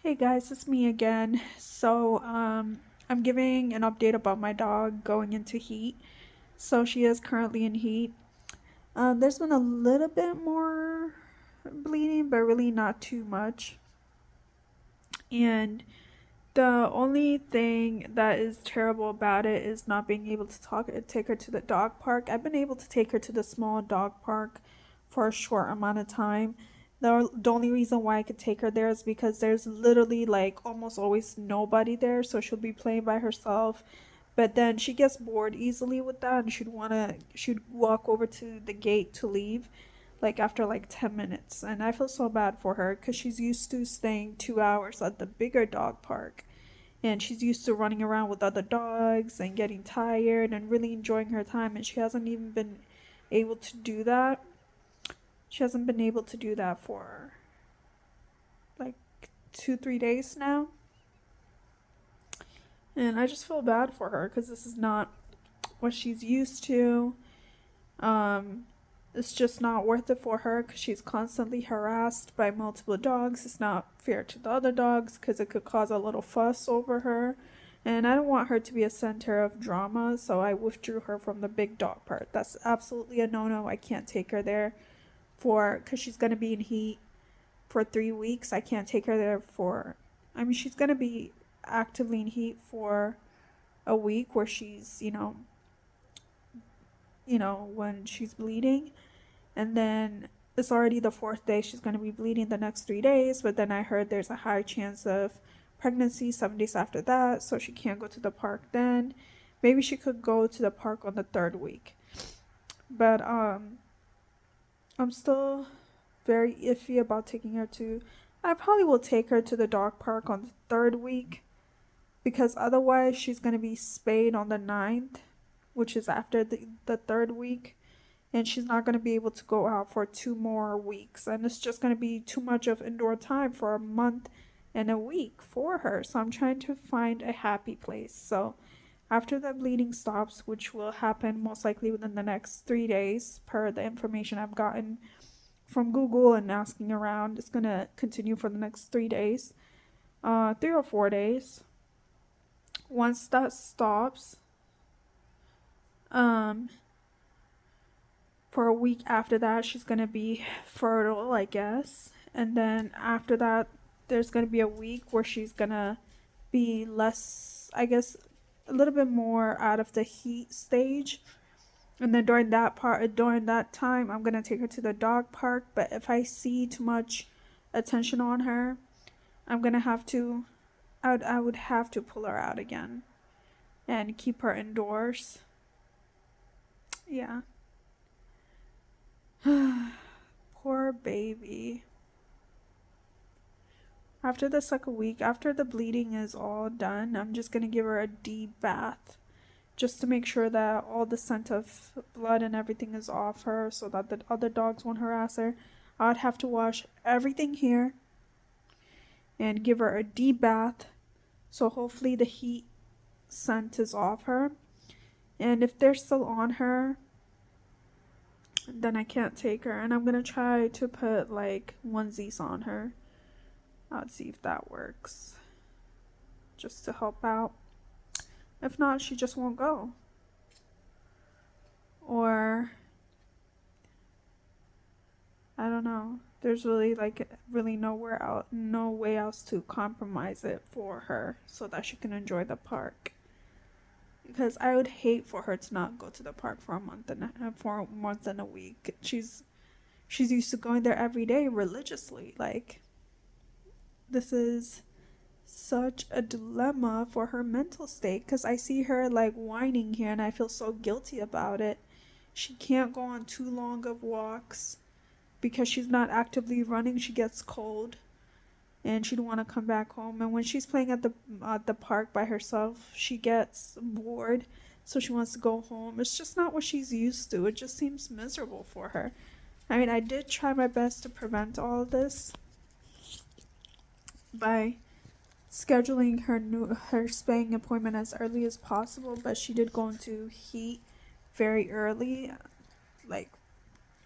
Hey guys, it's me again. I'm giving an update about my dog going into heat. So she is currently in heat. There's been a little bit more bleeding, but really not too much. And the only thing that is terrible about it is not being able to take her to the dog park. I've been able to take her to the small dog park for a short amount of time. The only reason why I could take her there is because there's literally like almost always nobody there, so she'll be playing by herself. But then she gets bored easily with that, and she'd walk over to the gate to leave, like after like 10 minutes. And I feel so bad for her because she's used to staying 2 hours at the bigger dog park, and she's used to running around with other dogs and getting tired and really enjoying her time, and she hasn't even been able to do that. She hasn't been able to do that for like 2 3 days now, and I just feel bad for her because this is not what she's used to. um it's just not worth it for her because she's constantly harassed by multiple dogs. It's not fair to the other dogs because it could cause a little fuss over her. And I don't want her to be a center of drama, so I withdrew her from the big dog part. That's absolutely a no no. I can't take her there because she's going to be in heat for 3 weeks. I can't take her there I mean, she's going to be actively in heat for a week where she's, when she's bleeding. And then it's already the fourth day. She's going to be bleeding the next 3 days. But then I heard there's a high chance of pregnancy 7 days after that. So she can't go to the park then. Maybe she could go to the park on the third week. But I'm still very iffy about taking her to. I probably will take her to the dog park on the third week, because otherwise she's going to be spayed on the ninth, which is after the third week, and she's not going to be able to go out for 2 more weeks, and it's just going to be too much of indoor time for a month and a week for her. So I'm trying to find a happy place. So after the bleeding stops, which will happen most likely within the next 3 days per the information I've gotten from Google and asking around, it's going to continue for the next 3 days, 3 or 4 days. Once that stops, um for a week after that, she's gonna be fertile, I guess. And then after that, there's gonna be a week where she's gonna be less, I guess, a little bit more out of the heat stage. And then during that time, I'm gonna take her to the dog park. But if I see too much attention on her, I'm gonna have to, I would have to pull her out again and keep her indoors. Yeah. Poor baby. After the second week, after the bleeding is all done, I'm just gonna give her a deep bath just to make sure that all the scent of blood and everything is off her so that the other dogs won't harass her. I'd have to wash everything here and give her a deep bath so hopefully the heat scent is off her. And if they're still on her, then I can't take her. And I'm gonna try to put like onesies on her. I'll see if that works, just to help out. If not, she just won't go. Or I don't know. There's really no way else to compromise it for her so that she can enjoy the park. Because I would hate for her to not go to the park for a month and a week. She's used to going there every day religiously. Like, this is such a dilemma for her mental state, because I see her like whining here and I feel so guilty about it. She can't go on too long of walks because she's not actively running. She gets cold and she'd want to come back home. And when she's playing at the park by herself, she gets bored, so she wants to go home. It's just not what she's used to. It just seems miserable for her. I mean, I did try my best to prevent all of this by scheduling her spaying appointment as early as possible, but she did go into heat very early. Like,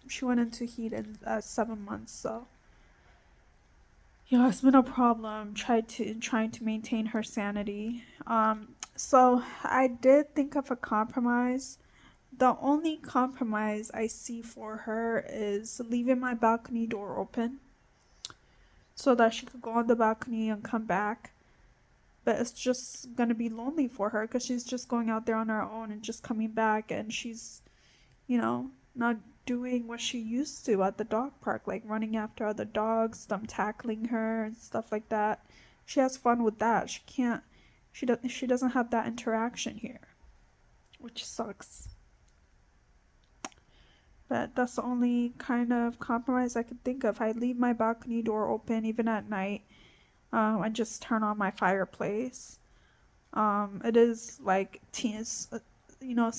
she went into heat in 7 months, so Yeah, it's been a problem trying to maintain her sanity. So I did think of a compromise. The only compromise I see for her is leaving my balcony door open so that she could go on the balcony and come back. But it's just gonna be lonely for her because she's just going out there on her own and just coming back, and she's, not doing what she used to at the dog park, like running after other dogs, them tackling her and stuff like that. She has fun with that. She can't. She doesn't have that interaction here, which sucks. But that's the only kind of compromise I could think of. I leave my balcony door open even at night. I just turn on my fireplace. It is like teens, you know,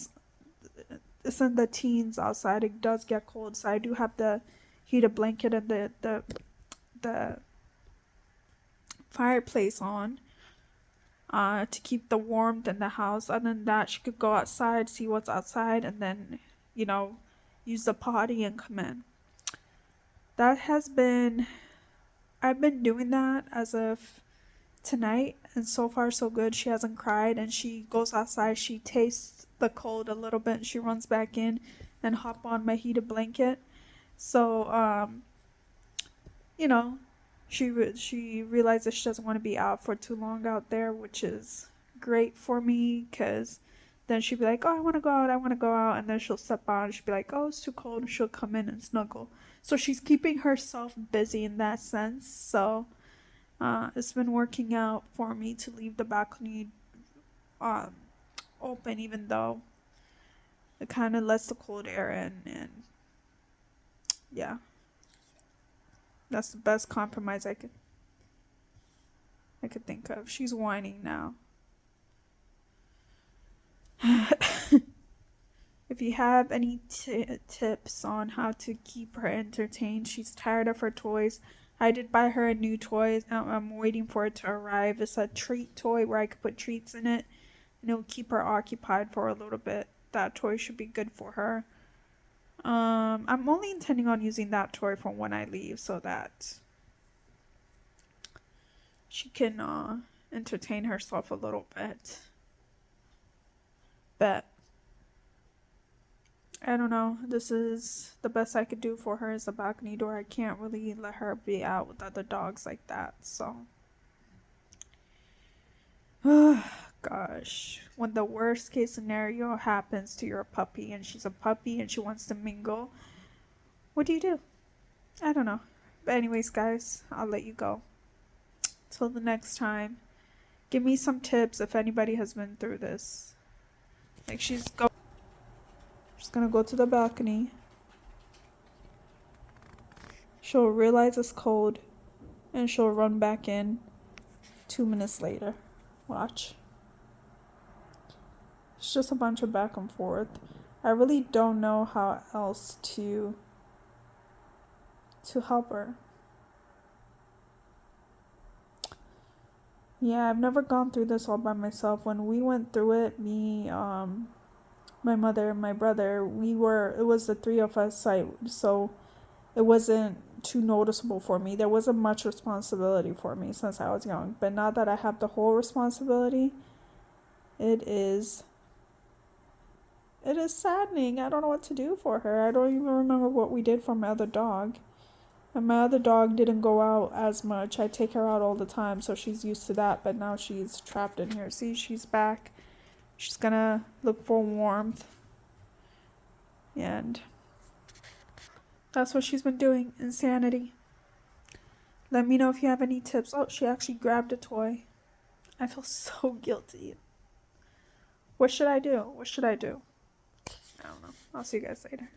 it's in the teens outside. It does get cold, so I do have the heated blanket and the fireplace on, to keep the warmth in the house. Other than that, she could go outside, see what's outside, and then, you know, use the potty and come in. That has been, I've been doing that as of tonight, and so far so good. She hasn't cried, and she goes outside, she tastes the cold a little bit, and she runs back in and hop on my heated blanket. So, you know, she realizes she doesn't want to be out for too long out there, which is great for me because then she'd be like, "Oh, I want to go out, I want to go out," and then she'll step out and she'll be like, "Oh, it's too cold," and she'll come in and snuggle. So she's keeping herself busy in that sense. So, it's been working out for me to leave the balcony um, open, even though it kind of lets the cold air in, and yeah, that's the best compromise I could think of. She's whining now. If you have any tips on how to keep her entertained, she's tired of her toys. I did buy her a new toy. I'm waiting for it to arrive. It's a treat toy where I could put treats in it, and it will keep her occupied for a little bit. That toy should be good for her. I'm only intending on using that toy for when I leave so that she can entertain herself a little bit. But I don't know. This is the best I could do for her is the balcony door. I can't really let her be out with other dogs like that. So, gosh, when the worst case scenario happens to your puppy and she's a puppy and she wants to mingle, what do? I don't know. But anyways, guys, I'll let you go. Till the next time. Give me some tips if anybody has been through this. Like she's gonna go to the balcony. She'll realize it's cold and she'll run back in 2 minutes later. Watch. It's just a bunch of back and forth. I really don't know how else to help her. Yeah, I've never gone through this all by myself. When we went through it, me, my mother, and my brother, it was the three of us, so it wasn't too noticeable for me. There wasn't much responsibility for me since I was young. But now that I have the whole responsibility, it is saddening. I don't know what to do for her. I don't even remember what we did for my other dog. And my other dog didn't go out as much. I take her out all the time, so she's used to that. But now she's trapped in here. See, she's back. She's gonna look for warmth. And that's what she's been doing. Insanity. Let me know if you have any tips. Oh, she actually grabbed a toy. I feel so guilty. What should I do? I don't know. I'll see you guys later.